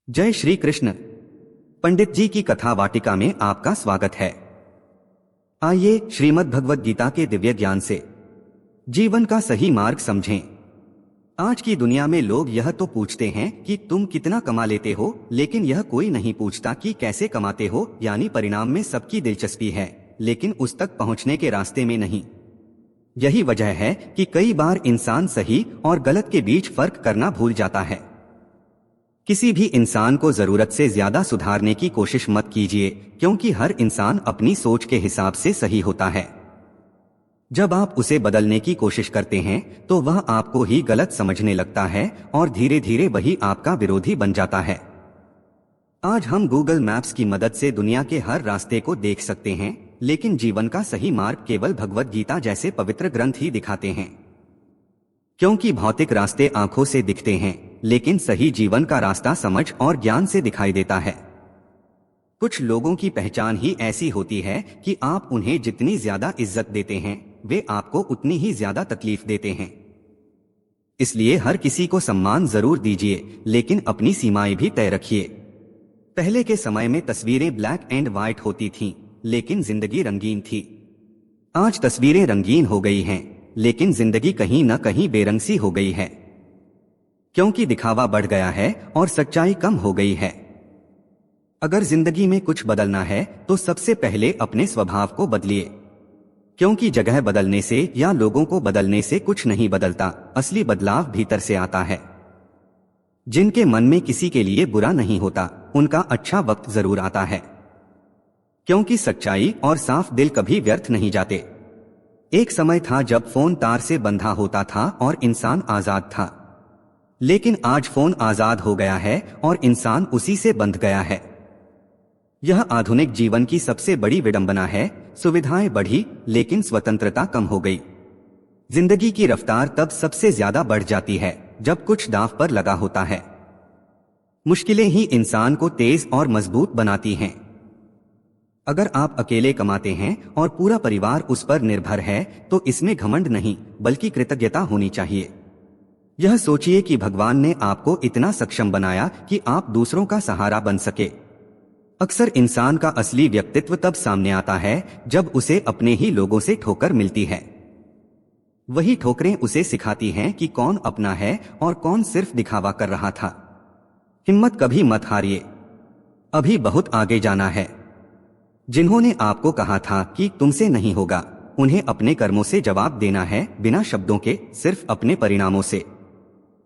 जय श्री कृष्ण। पंडित जी की कथा वाटिका में आपका स्वागत है। आइए श्रीमद् भगवद गीता के दिव्य ज्ञान से जीवन का सही मार्ग समझें। आज की दुनिया में लोग यह तो पूछते हैं कि तुम कितना कमा लेते हो, लेकिन यह कोई नहीं पूछता कि कैसे कमाते हो। यानी परिणाम में सबकी दिलचस्पी है, लेकिन उस तक पहुंचने के रास्ते में नहीं। यही वजह है कि कई बार इंसान सही और गलत के बीच फर्क करना भूल जाता है। किसी भी इंसान को जरूरत से ज्यादा सुधारने की कोशिश मत कीजिए, क्योंकि हर इंसान अपनी सोच के हिसाब से सही होता है। जब आप उसे बदलने की कोशिश करते हैं तो वह आपको ही गलत समझने लगता है और धीरे धीरे वही आपका विरोधी बन जाता है। आज हम गूगल मैप्स की मदद से दुनिया के हर रास्ते को देख सकते हैं, लेकिन जीवन का सही मार्ग केवल भगवद गीता जैसे पवित्र ग्रंथ ही दिखाते हैं। क्योंकि भौतिक रास्ते आंखों से दिखते हैं, लेकिन सही जीवन का रास्ता समझ और ज्ञान से दिखाई देता है। कुछ लोगों की पहचान ही ऐसी होती है कि आप उन्हें जितनी ज्यादा इज्जत देते हैं, वे आपको उतनी ही ज्यादा तकलीफ देते हैं। इसलिए हर किसी को सम्मान जरूर दीजिए, लेकिन अपनी सीमाएं भी तय रखिए। पहले के समय में तस्वीरें ब्लैक एंड व्हाइट होती थीं, लेकिन जिंदगी रंगीन थी। आज तस्वीरें रंगीन हो गई हैं, लेकिन जिंदगी कहीं न कहीं बेरंग सी हो गई है, क्योंकि दिखावा बढ़ गया है और सच्चाई कम हो गई है। अगर जिंदगी में कुछ बदलना है तो सबसे पहले अपने स्वभाव को बदलिए, क्योंकि जगह बदलने से या लोगों को बदलने से कुछ नहीं बदलता। असली बदलाव भीतर से आता है। जिनके मन में किसी के लिए बुरा नहीं होता, उनका अच्छा वक्त जरूर आता है, क्योंकि सच्चाई और साफ दिल कभी व्यर्थ नहीं जाते। एक समय था जब फोन तार से बंधा होता था और इंसान आजाद था, लेकिन आज फोन आजाद हो गया है और इंसान उसी से बंध गया है। यह आधुनिक जीवन की सबसे बड़ी विडंबना है। सुविधाएं बढ़ी, लेकिन स्वतंत्रता कम हो गई। जिंदगी की रफ्तार तब सबसे ज्यादा बढ़ जाती है जब कुछ दांव पर लगा होता है। मुश्किलें ही इंसान को तेज और मजबूत बनाती हैं। अगर आप अकेले कमाते हैं और पूरा परिवार उस पर निर्भर है, तो इसमें घमंड नहीं बल्कि कृतज्ञता होनी चाहिए। यह सोचिए कि भगवान ने आपको इतना सक्षम बनाया कि आप दूसरों का सहारा बन सके। अक्सर इंसान का असली व्यक्तित्व तब सामने आता है जब उसे अपने ही लोगों से ठोकर मिलती है। वही ठोकरें उसे सिखाती हैं कि कौन अपना है और कौन सिर्फ दिखावा कर रहा था। हिम्मत कभी मत हारिए, अभी बहुत आगे जाना है। जिन्होंने आपको कहा था कि तुमसे नहीं होगा, उन्हें अपने कर्मों से जवाब देना है, बिना शब्दों के, सिर्फ अपने परिणामों से।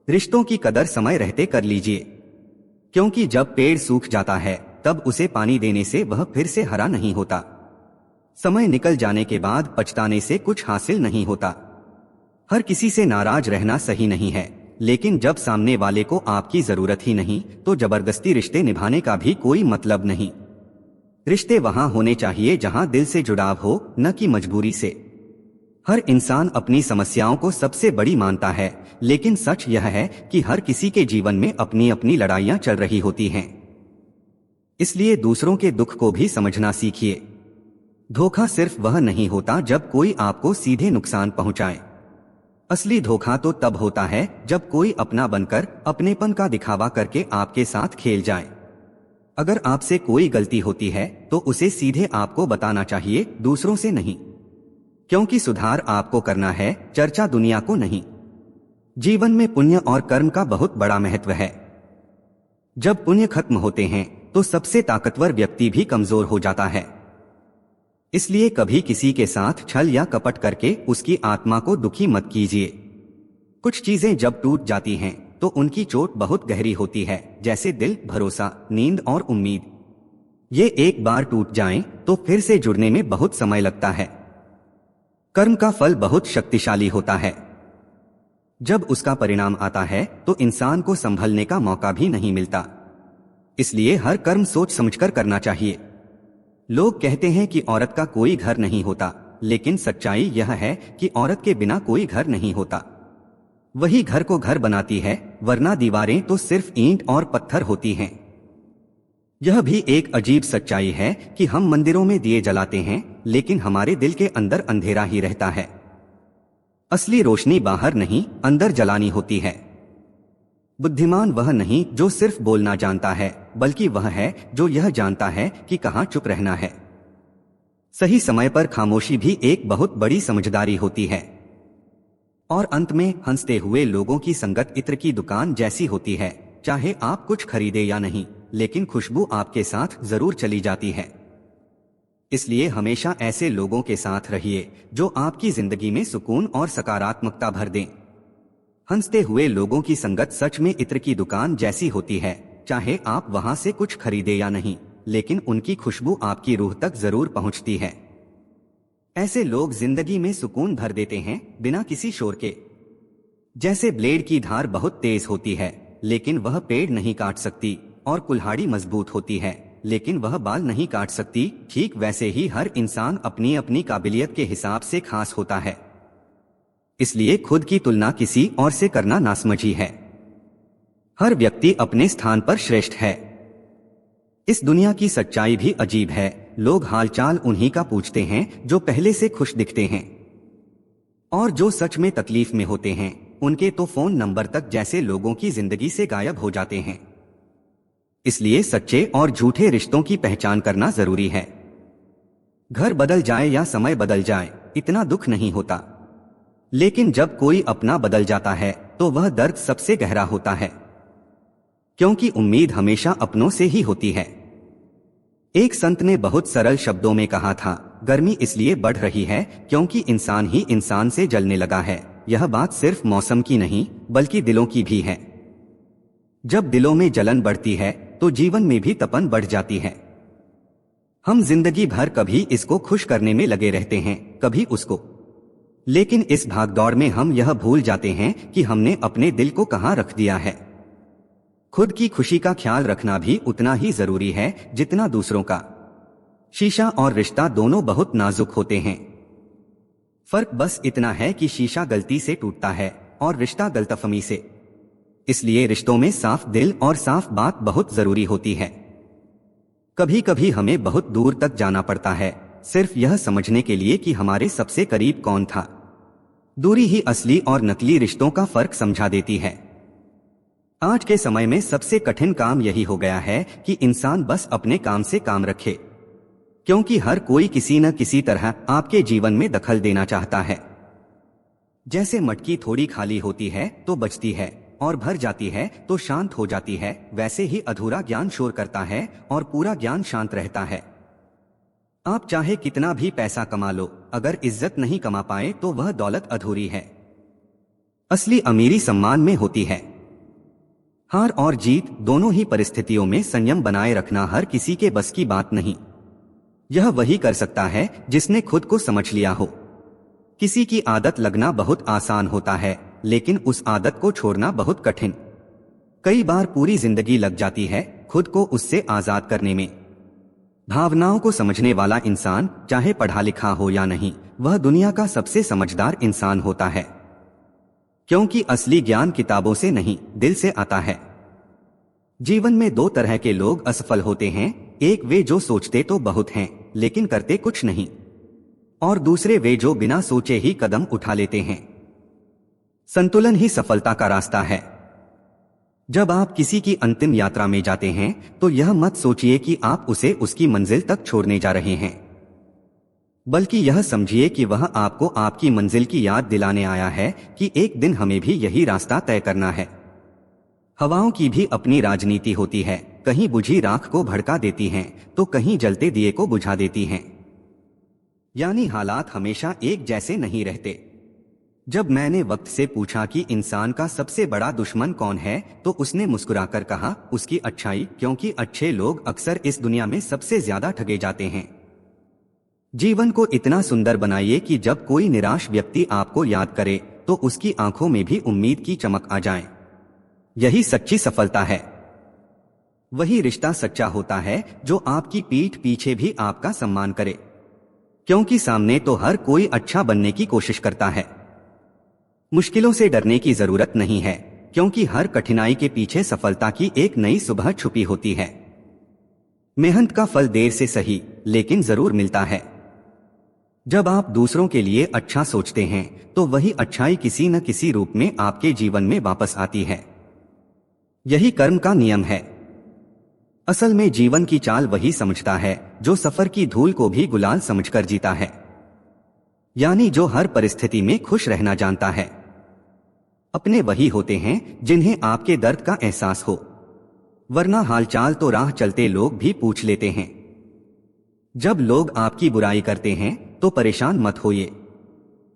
रिश्तों की कदर समय रहते कर लीजिए, क्योंकि जब पेड़ सूख जाता है तब उसे पानी देने से वह फिर से हरा नहीं होता। समय निकल जाने के बाद पछताने से कुछ हासिल नहीं होता। हर किसी से नाराज रहना सही नहीं है, लेकिन जब सामने वाले को आपकी जरूरत ही नहीं, तो जबरदस्ती रिश्ते निभाने का भी कोई मतलब नहीं। रिश्ते वहां होने चाहिए जहां दिल से जुड़ाव हो, न कि मजबूरी से। हर इंसान अपनी समस्याओं को सबसे बड़ी मानता है, लेकिन सच यह है कि हर किसी के जीवन में अपनी अपनी लड़ाइयां चल रही होती हैं। इसलिए दूसरों के दुख को भी समझना सीखिए। धोखा सिर्फ वह नहीं होता जब कोई आपको सीधे नुकसान पहुंचाए। असली धोखा तो तब होता है जब कोई अपना बनकर अपनेपन का दिखावा करके आपके साथ खेल जाए। अगर आपसे कोई गलती होती है तो उसे सीधे आपको बताना चाहिए, दूसरों से नहीं, क्योंकि सुधार आपको करना है, चर्चा दुनिया को नहीं। जीवन में पुण्य और कर्म का बहुत बड़ा महत्व है। जब पुण्य खत्म होते हैं तो सबसे ताकतवर व्यक्ति भी कमजोर हो जाता है। इसलिए कभी किसी के साथ छल या कपट करके उसकी आत्मा को दुखी मत कीजिए। कुछ चीजें जब टूट जाती हैं तो उनकी चोट बहुत गहरी होती है, जैसे दिल, भरोसा, नींद और उम्मीद। ये एक बार टूट जाएं तो फिर से जुड़ने में बहुत समय लगता है। कर्म का फल बहुत शक्तिशाली होता है। जब उसका परिणाम आता है तो इंसान को संभलने का मौका भी नहीं मिलता। इसलिए हर कर्म सोच समझकर करना चाहिए। लोग कहते हैं कि औरत का कोई घर नहीं होता, लेकिन सच्चाई यह है कि औरत के बिना कोई घर नहीं होता। वही घर को घर बनाती है, वरना दीवारें तो सिर्फ ईंट और पत्थर होती हैं। यह भी एक अजीब सच्चाई है कि हम मंदिरों में दिए जलाते हैं, लेकिन हमारे दिल के अंदर अंधेरा ही रहता है। असली रोशनी बाहर नहीं, अंदर जलानी होती है। बुद्धिमान वह नहीं जो सिर्फ बोलना जानता है, बल्कि वह है जो यह जानता है कि कहाँ चुप रहना है। सही समय पर खामोशी भी एक बहुत बड़ी समझदारी होती है। और अंत में हंसते हुए लोगों की संगत इत्र की दुकान जैसी होती है, चाहे आप कुछ खरीदे या नहीं, लेकिन खुशबू आपके साथ जरूर चली जाती है। इसलिए हमेशा ऐसे लोगों के साथ रहिए जो आपकी जिंदगी में सुकून और सकारात्मकता भर दें। हंसते हुए लोगों की संगत सच में इत्र की दुकान जैसी होती है, चाहे आप वहां से कुछ खरीदे या नहीं, लेकिन उनकी खुशबू आपकी रूह तक जरूर पहुंचती है। ऐसे लोग जिंदगी में सुकून भर देते हैं बिना किसी शोर के। जैसे ब्लेड की धार बहुत तेज होती है, लेकिन वह पेड़ नहीं काट सकती, और कुल्हाड़ी मजबूत होती है, लेकिन वह बाल नहीं काट सकती, ठीक वैसे ही हर इंसान अपनी अपनी काबिलियत के हिसाब से खास होता है। इसलिए खुद की तुलना किसी और से करना नासमझी है। हर व्यक्ति अपने स्थान पर श्रेष्ठ है। इस दुनिया की सच्चाई भी अजीब है, लोग हालचाल उन्हीं का पूछते हैं जो पहले से खुश दिखते हैं, और जो सच में तकलीफ में होते हैं उनके तो फोन नंबर तक जैसे लोगों की जिंदगी से गायब हो जाते हैं। इसलिए सच्चे और झूठे रिश्तों की पहचान करना जरूरी है। घर बदल जाए या समय बदल जाए इतना दुख नहीं होता, लेकिन जब कोई अपना बदल जाता है तो वह दर्द सबसे गहरा होता है, क्योंकि उम्मीद हमेशा अपनों से ही होती है। एक संत ने बहुत सरल शब्दों में कहा था, गर्मी इसलिए बढ़ रही है क्योंकि इंसान ही इंसान से जलने लगा है। यह बात सिर्फ मौसम की नहीं बल्कि दिलों की भी है। जब दिलों में जलन बढ़ती है तो जीवन में भी तपन बढ़ जाती है। हम जिंदगी भर कभी इसको खुश करने में लगे रहते हैं, कभी उसको, लेकिन इस भागदौड़ में हम यह भूल जाते हैं कि हमने अपने दिल को कहाँ रख दिया है। खुद की खुशी का ख्याल रखना भी उतना ही जरूरी है जितना दूसरों का। शीशा और रिश्ता दोनों बहुत नाजुक होते हैं। फर्क बस इतना है कि शीशा गलती से टूटता है और रिश्ता गलतफहमी से। इसलिए रिश्तों में साफ दिल और साफ बात बहुत जरूरी होती है। कभी कभी हमें बहुत दूर तक जाना पड़ता है सिर्फ यह समझने के लिए कि हमारे सबसे करीब कौन था। दूरी ही असली और नकली रिश्तों का फर्क समझा देती है। आज के समय में सबसे कठिन काम यही हो गया है कि इंसान बस अपने काम से काम रखे, क्योंकि हर कोई किसी न किसी तरह आपके जीवन में दखल देना चाहता है। जैसे मटकी थोड़ी खाली होती है तो बचती है, और भर जाती है तो शांत हो जाती है, वैसे ही अधूरा ज्ञान शोर करता है और पूरा ज्ञान शांत रहता है। आप चाहे कितना भी पैसा कमा लो, अगर इज्जत नहीं कमा पाए तो वह दौलत अधूरी है। असली अमीरी सम्मान में होती है। हार और जीत दोनों ही परिस्थितियों में संयम बनाए रखना हर किसी के बस की बात नहीं। यह वही कर सकता है जिसने खुद को समझ लिया हो। किसी की आदत लगना बहुत आसान होता है, लेकिन उस आदत को छोड़ना बहुत कठिन। कई बार पूरी जिंदगी लग जाती है खुद को उससे आजाद करने में। भावनाओं को समझने वाला इंसान, चाहे पढ़ा लिखा हो या नहीं, वह दुनिया का सबसे समझदार इंसान होता है, क्योंकि असली ज्ञान किताबों से नहीं, दिल से आता है। जीवन में दो तरह के लोग असफल होते हैं, एक वे जो सोचते तो बहुत हैं लेकिन करते कुछ नहीं, और दूसरे वे जो बिना सोचे ही कदम उठा लेते हैं। संतुलन ही सफलता का रास्ता है। जब आप किसी की अंतिम यात्रा में जाते हैं तो यह मत सोचिए कि आप उसे उसकी मंजिल तक छोड़ने जा रहे हैं, बल्कि यह समझिए कि वह आपको आपकी मंजिल की याद दिलाने आया है कि एक दिन हमें भी यही रास्ता तय करना है। हवाओं की भी अपनी राजनीति होती है, कहीं बुझी राख को भड़का देती हैं तो कहीं जलते दिए को बुझा देती हैं। यानी हालात हमेशा एक जैसे नहीं रहते। जब मैंने वक्त से पूछा कि इंसान का सबसे बड़ा दुश्मन कौन है तो उसने मुस्कुराकर कहा, उसकी अच्छाई, क्योंकि अच्छे लोग अक्सर इस दुनिया में सबसे ज्यादा ठगे जाते हैं। जीवन को इतना सुंदर बनाइए कि जब कोई निराश व्यक्ति आपको याद करे तो उसकी आंखों में भी उम्मीद की चमक आ जाए। यही सच्ची सफलता है। वही रिश्ता सच्चा होता है जो आपकी पीठ पीछे भी आपका सम्मान करे, क्योंकि सामने तो हर कोई अच्छा बनने की कोशिश करता है। मुश्किलों से डरने की जरूरत नहीं है, क्योंकि हर कठिनाई के पीछे सफलता की एक नई सुबह छुपी होती है। मेहनत का फल देर से सही लेकिन जरूर मिलता है। जब आप दूसरों के लिए अच्छा सोचते हैं तो वही अच्छाई किसी न किसी रूप में आपके जीवन में वापस आती है। यही कर्म का नियम है। असल में जीवन की चाल वही समझता है जो सफर की धूल को भी गुलाल समझकर जीता है, यानी जो हर परिस्थिति में खुश रहना जानता है। अपने वही होते हैं जिन्हें आपके दर्द का एहसास हो, वरना हालचाल तो राह चलते लोग भी पूछ लेते हैं। जब लोग आपकी बुराई करते हैं तो परेशान मत होइए।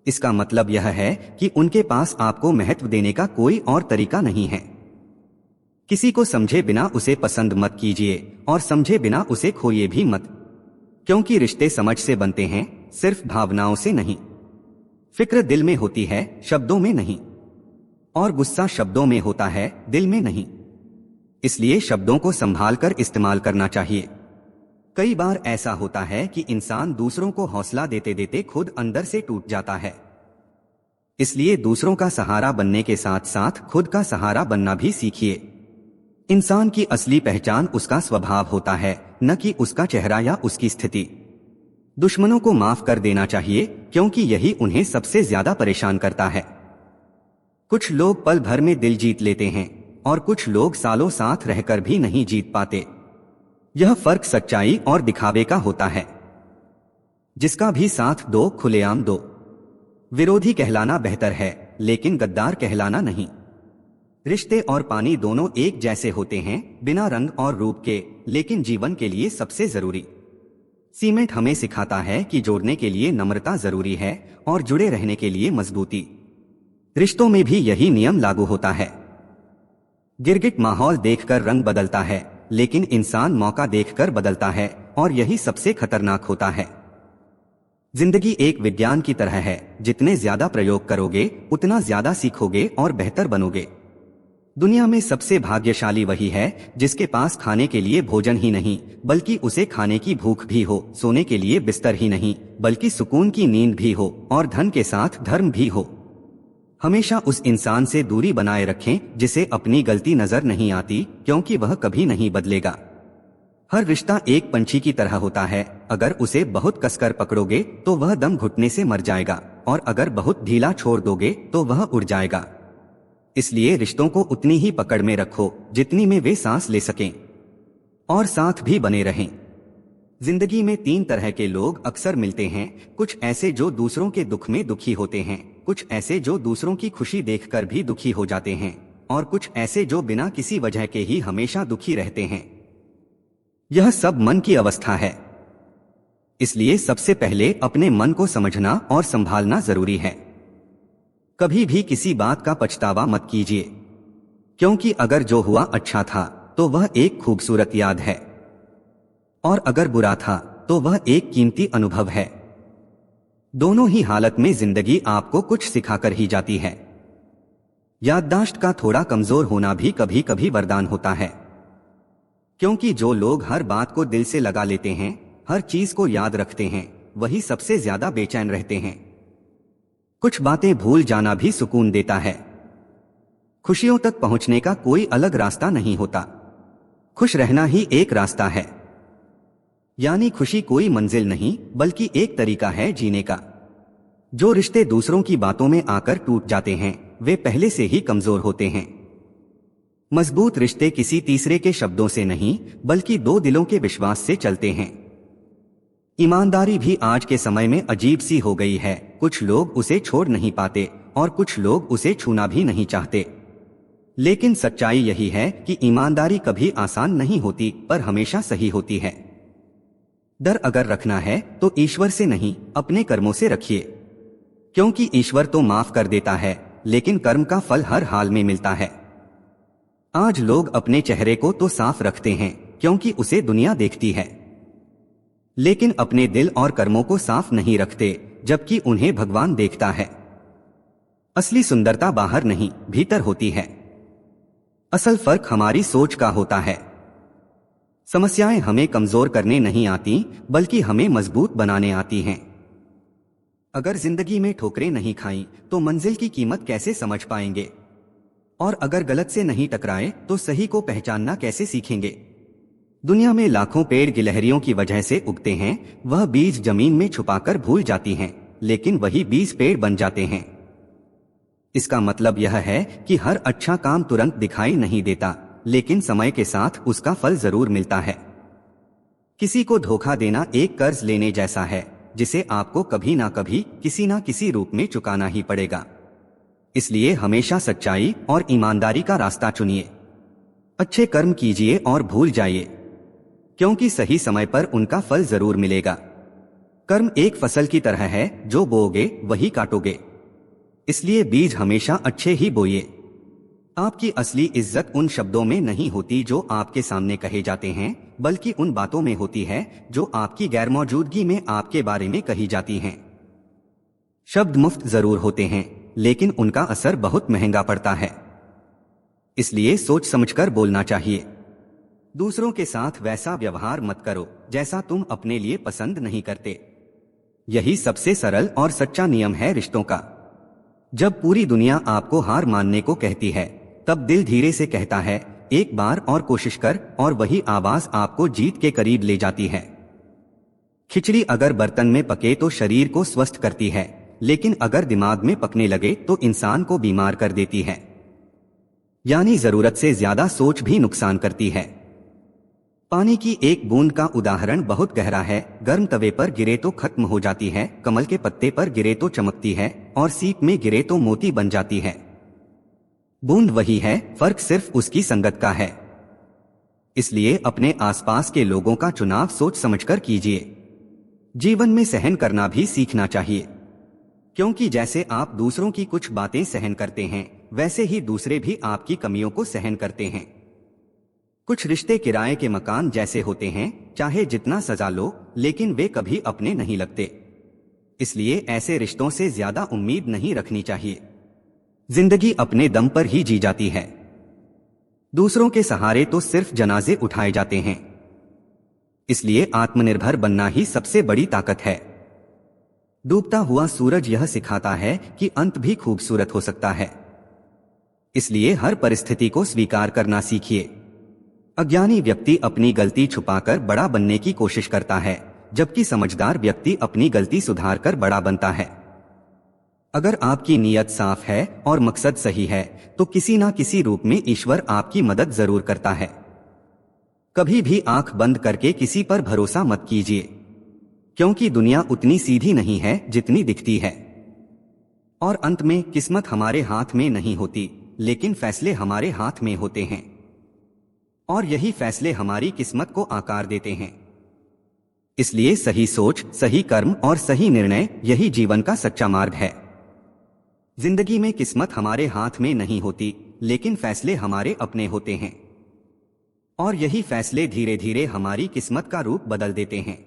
इसका मतलब यह है कि उनके पास आपको महत्व देने का कोई और तरीका नहीं है। किसी को समझे बिना उसे पसंद मत कीजिए और समझे बिना उसे खोइए भी मत, क्योंकि रिश्ते समझ से बनते हैं, सिर्फ भावनाओं से नहीं। फिक्र दिल में होती है, शब्दों में नहीं, और गुस्सा शब्दों में होता है, दिल में नहीं। इसलिए शब्दों को संभाल कर इस्तेमाल करना चाहिए। कई बार ऐसा होता है कि इंसान दूसरों को हौसला देते देते खुद अंदर से टूट जाता है। इसलिए दूसरों का सहारा बनने के साथ साथ खुद का सहारा बनना भी सीखिए। इंसान की असली पहचान उसका स्वभाव होता है, न कि उसका चेहरा या उसकी स्थिति। दुश्मनों को माफ कर देना चाहिए, क्योंकि यही उन्हें सबसे ज्यादा परेशान करता है। कुछ लोग पल भर में दिल जीत लेते हैं और कुछ लोग सालों साथ रहकर भी नहीं जीत पाते। यह फर्क सच्चाई और दिखावे का होता है। जिसका भी साथ दो, खुलेआम दो। विरोधी कहलाना बेहतर है, लेकिन गद्दार कहलाना नहीं। रिश्ते और पानी दोनों एक जैसे होते हैं, बिना रंग और रूप के, लेकिन जीवन के लिए सबसे जरूरी। सीमेंट हमें सिखाता है कि जोड़ने के लिए नम्रता जरूरी है और जुड़े रहने के लिए मजबूती। रिश्तों में भी यही नियम लागू होता है। गिरगिट माहौल देखकर रंग बदलता है, लेकिन इंसान मौका देखकर बदलता है, और यही सबसे खतरनाक होता है। जिंदगी एक विज्ञान की तरह है, जितने ज्यादा प्रयोग करोगे उतना ज्यादा सीखोगे और बेहतर बनोगे। दुनिया में सबसे भाग्यशाली वही है जिसके पास खाने के लिए भोजन ही नहीं, बल्कि उसे खाने की भूख भी हो, सोने के लिए बिस्तर ही नहीं, बल्कि सुकून की नींद भी हो, और धन के साथ धर्म भी हो। हमेशा उस इंसान से दूरी बनाए रखें जिसे अपनी गलती नजर नहीं आती, क्योंकि वह कभी नहीं बदलेगा। हर रिश्ता एक पंछी की तरह होता है, अगर उसे बहुत कसकर पकड़ोगे तो वह दम घुटने से मर जाएगा, और अगर बहुत ढीला छोड़ दोगे तो वह उड़ जाएगा। इसलिए रिश्तों को उतनी ही पकड़ में रखो जितनी में वे सांस ले सकें और साथ भी बने रहें। जिंदगी में 3 तरह के लोग अक्सर मिलते हैं, कुछ ऐसे जो दूसरों के दुख में दुखी होते हैं, कुछ ऐसे जो दूसरों की खुशी देखकर भी दुखी हो जाते हैं, और कुछ ऐसे जो बिना किसी वजह के ही हमेशा दुखी रहते हैं। यह सब मन की अवस्था है। इसलिए सबसे पहले अपने मन को समझना और संभालना जरूरी है। कभी भी किसी बात का पछतावा मत कीजिए, क्योंकि अगर जो हुआ अच्छा था तो वह एक खूबसूरत याद है, और अगर बुरा था तो वह एक कीमती अनुभव है। दोनों ही हालत में जिंदगी आपको कुछ सिखाकर ही जाती है। याददाश्त का थोड़ा कमजोर होना भी कभी कभी वरदान होता है, क्योंकि जो लोग हर बात को दिल से लगा लेते हैं, हर चीज को याद रखते हैं, वही सबसे ज्यादा बेचैन रहते हैं। कुछ बातें भूल जाना भी सुकून देता है। खुशियों तक पहुंचने का कोई अलग रास्ता नहीं होता, खुश रहना ही एक रास्ता है। यानी खुशी कोई मंजिल नहीं, बल्कि एक तरीका है जीने का। जो रिश्ते दूसरों की बातों में आकर टूट जाते हैं, वे पहले से ही कमजोर होते हैं। मजबूत रिश्ते किसी तीसरे के शब्दों से नहीं, बल्कि 2 दिलों के विश्वास से चलते हैं। ईमानदारी भी आज के समय में अजीब सी हो गई है। कुछ लोग उसे छोड़ नहीं पाते और कुछ लोग उसे छूना भी नहीं चाहते। लेकिन सच्चाई यही है कि ईमानदारी कभी आसान नहीं होती, पर हमेशा सही होती है। डर अगर रखना है तो ईश्वर से नहीं, अपने कर्मों से रखिए, क्योंकि ईश्वर तो माफ कर देता है, लेकिन कर्म का फल हर हाल में मिलता है। आज लोग अपने चेहरे को तो साफ रखते हैं क्योंकि उसे दुनिया देखती है, लेकिन अपने दिल और कर्मों को साफ नहीं रखते, जबकि उन्हें भगवान देखता है। असली सुंदरता बाहर नहीं, भीतर होती है। असल फर्क हमारी सोच का होता है। समस्याएं हमें कमजोर करने नहीं आती, बल्कि हमें मजबूत बनाने आती हैं। अगर जिंदगी में ठोकरें नहीं खाई तो मंजिल की कीमत कैसे समझ पाएंगे? और अगर गलत से नहीं टकराए तो सही को पहचानना कैसे सीखेंगे? दुनिया में लाखों पेड़ गिलहरियों की वजह से उगते हैं, वह बीज जमीन में छुपाकर भूल जाती हैं, लेकिन वही बीज पेड़ बन जाते हैं। इसका मतलब यह है कि हर अच्छा काम तुरंत दिखाई नहीं देता, लेकिन समय के साथ उसका फल जरूर मिलता है। किसी को धोखा देना एक कर्ज लेने जैसा है, जिसे आपको कभी ना कभी किसी ना किसी रूप में चुकाना ही पड़ेगा। इसलिए हमेशा सच्चाई और ईमानदारी का रास्ता चुनिए। अच्छे कर्म कीजिए और भूल जाइए, क्योंकि सही समय पर उनका फल जरूर मिलेगा। कर्म एक फसल की तरह है, जो बोओगे वही काटोगे। इसलिए बीज हमेशा अच्छे ही बोइए। आपकी असली इज्जत उन शब्दों में नहीं होती जो आपके सामने कहे जाते हैं, बल्कि उन बातों में होती है जो आपकी गैरमौजूदगी में आपके बारे में कही जाती हैं। शब्द मुफ्त जरूर होते हैं, लेकिन उनका असर बहुत महंगा पड़ता है। इसलिए सोच समझकर बोलना चाहिए। दूसरों के साथ वैसा व्यवहार मत करो जैसा तुम अपने लिए पसंद नहीं करते। यही सबसे सरल और सच्चा नियम है रिश्तों का। जब पूरी दुनिया आपको हार मानने को कहती है, तब दिल धीरे से कहता है, एक बार और कोशिश कर, और वही आवाज आपको जीत के करीब ले जाती है। खिचड़ी अगर बर्तन में पके तो शरीर को स्वस्थ करती है, लेकिन अगर दिमाग में पकने लगे तो इंसान को बीमार कर देती है। यानी जरूरत से ज्यादा सोच भी नुकसान करती है। पानी की एक बूंद का उदाहरण बहुत गहरा है। गर्म तवे पर गिरे तो खत्म हो जाती है, कमल के पत्ते पर गिरे तो चमकती है, और सीप में गिरे तो मोती बन जाती है। बूंद वही है, फर्क सिर्फ उसकी संगत का है। इसलिए अपने आसपास के लोगों का चुनाव सोच समझकर कीजिए। जीवन में सहन करना भी सीखना चाहिए, क्योंकि जैसे आप दूसरों की कुछ बातें सहन करते हैं, वैसे ही दूसरे भी आपकी कमियों को सहन करते हैं। कुछ रिश्ते किराए के मकान जैसे होते हैं, चाहे जितना सजा लो, लेकिन वे कभी अपने नहीं लगते। इसलिए ऐसे रिश्तों से ज्यादा उम्मीद नहीं रखनी चाहिए। जिंदगी अपने दम पर ही जी जाती है। दूसरों के सहारे तो सिर्फ जनाजे उठाए जाते हैं। इसलिए आत्मनिर्भर बनना ही सबसे बड़ी ताकत है। डूबता हुआ सूरज यह सिखाता है कि अंत भी खूबसूरत हो सकता है। इसलिए हर परिस्थिति को स्वीकार करना सीखिए। अज्ञानी व्यक्ति अपनी गलती छुपाकर बड़ा बनने की कोशिश करता है, जबकि समझदार व्यक्ति अपनी गलती सुधारकर बड़ा बनता है। अगर आपकी नीयत साफ है और मकसद सही है, तो किसी ना किसी रूप में ईश्वर आपकी मदद जरूर करता है। कभी भी आंख बंद करके किसी पर भरोसा मत कीजिए, क्योंकि दुनिया उतनी सीधी नहीं है जितनी दिखती है। और अंत में किस्मत हमारे हाथ में नहीं होती, लेकिन फैसले हमारे हाथ में होते हैं। और यही फैसले हमारी किस्मत को आकार देते हैं। इसलिए सही सोच, सही कर्म और सही निर्णय, यही जीवन का सच्चा मार्ग है। जिंदगी में किस्मत हमारे हाथ में नहीं होती, लेकिन फैसले हमारे अपने होते हैं। और यही फैसले धीरे धीरे हमारी किस्मत का रूप बदल देते हैं।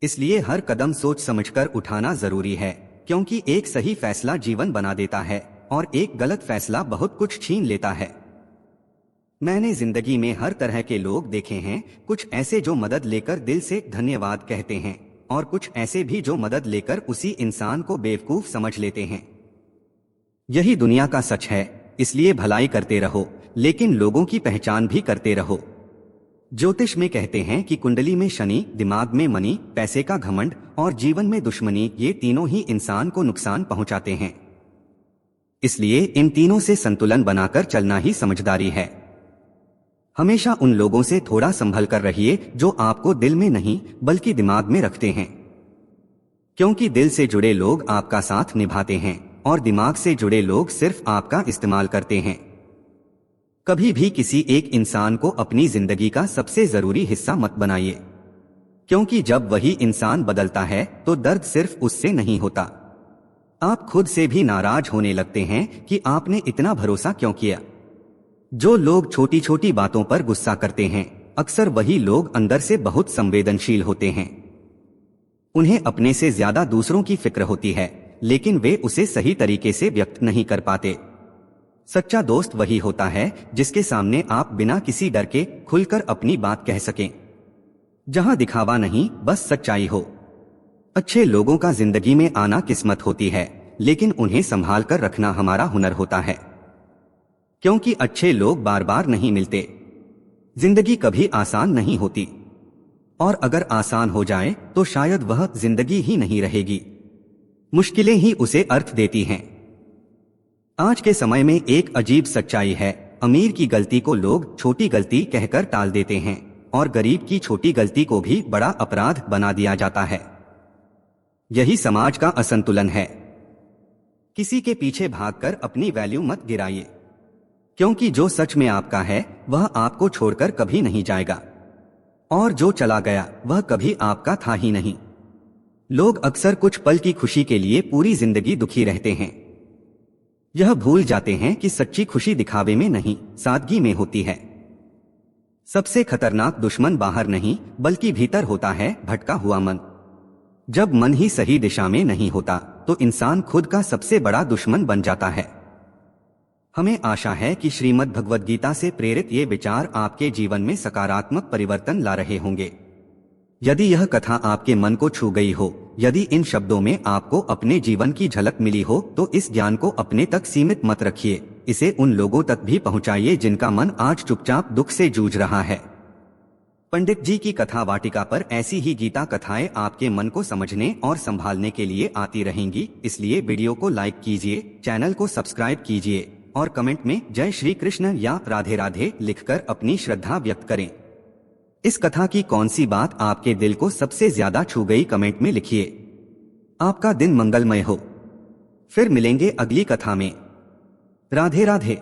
इसलिए हर कदम सोच समझकर उठाना जरूरी है, क्योंकि एक सही फैसला जीवन बना देता है और एक गलत फैसला बहुत कुछ छीन लेता है। मैंने जिंदगी में हर तरह के लोग देखे हैं, कुछ ऐसे जो मदद लेकर दिल से धन्यवाद कहते हैं, और कुछ ऐसे भी जो मदद लेकर उसी इंसान को बेवकूफ समझ लेते हैं। यही दुनिया का सच है। इसलिए भलाई करते रहो, लेकिन लोगों की पहचान भी करते रहो। ज्योतिष में कहते हैं कि कुंडली में शनि, दिमाग में मनी, पैसे का घमंड और जीवन में दुश्मनी, ये तीनों ही इंसान को नुकसान पहुंचाते हैं। इसलिए इन तीनों से संतुलन बनाकर चलना ही समझदारी है। हमेशा उन लोगों से थोड़ा संभल कर रहिए जो आपको दिल में नहीं बल्कि दिमाग में रखते हैं, क्योंकि दिल से जुड़े लोग आपका साथ निभाते हैं और दिमाग से जुड़े लोग सिर्फ आपका इस्तेमाल करते हैं। कभी भी किसी एक इंसान को अपनी जिंदगी का सबसे जरूरी हिस्सा मत बनाइए, क्योंकि जब वही इंसान बदलता है तो दर्द सिर्फ उससे नहीं होता, आप खुद से भी नाराज होने लगते हैं कि आपने इतना भरोसा क्यों किया। जो लोग छोटी छोटी बातों पर गुस्सा करते हैं, अक्सर वही लोग अंदर से बहुत संवेदनशील होते हैं। उन्हें अपने से ज्यादा दूसरों की फिक्र होती है, लेकिन वे उसे सही तरीके से व्यक्त नहीं कर पाते। सच्चा दोस्त वही होता है जिसके सामने आप बिना किसी डर के खुलकर अपनी बात कह सकें, जहां दिखावा नहीं, बस सच्चाई हो। अच्छे लोगों का जिंदगी में आना किस्मत होती है, लेकिन उन्हें संभाल कर रखना हमारा हुनर होता है, क्योंकि अच्छे लोग बार बार नहीं मिलते। जिंदगी कभी आसान नहीं होती, और अगर आसान हो जाए तो शायद वह जिंदगी ही नहीं रहेगी। मुश्किलें ही उसे अर्थ देती हैं। आज के समय में एक अजीब सच्चाई है, अमीर की गलती को लोग छोटी गलती कहकर टाल देते हैं और गरीब की छोटी गलती को भी बड़ा अपराध बना दिया जाता है। यही समाज का असंतुलन है। किसी के पीछे भागकर अपनी वैल्यू मत गिराइए, क्योंकि जो सच में आपका है वह आपको छोड़कर कभी नहीं जाएगा, और जो चला गया वह कभी आपका था ही नहीं। लोग अक्सर कुछ पल की खुशी के लिए पूरी जिंदगी दुखी रहते हैं। यह भूल जाते हैं कि सच्ची खुशी दिखावे में नहीं, सादगी में होती है। सबसे खतरनाक दुश्मन बाहर नहीं बल्कि भीतर होता है, भटका हुआ मन। जब मन ही सही दिशा में नहीं होता तो इंसान खुद का सबसे बड़ा दुश्मन बन जाता है। हमें आशा है कि श्रीमद् भगवद गीता से प्रेरित ये विचार आपके जीवन में सकारात्मक परिवर्तन ला रहे होंगे। यदि यह कथा आपके मन को छू गई हो, यदि इन शब्दों में आपको अपने जीवन की झलक मिली हो, तो इस ज्ञान को अपने तक सीमित मत रखिए। इसे उन लोगों तक भी पहुंचाइए जिनका मन आज चुपचाप दुख से जूझ रहा है। पंडित जी की कथा वाटिका पर ऐसी ही गीता कथाएं आपके मन को समझने और संभालने के लिए आती रहेंगी। इसलिए वीडियो को लाइक कीजिए, चैनल को सब्सक्राइब कीजिए और कमेंट में जय श्री कृष्ण या राधे राधे लिखकर अपनी श्रद्धा व्यक्त करें। इस कथा की कौन सी बात आपके दिल को सबसे ज्यादा छू गई, कमेंट में लिखिए। आपका दिन मंगलमय हो। फिर मिलेंगे अगली कथा में। राधे राधे।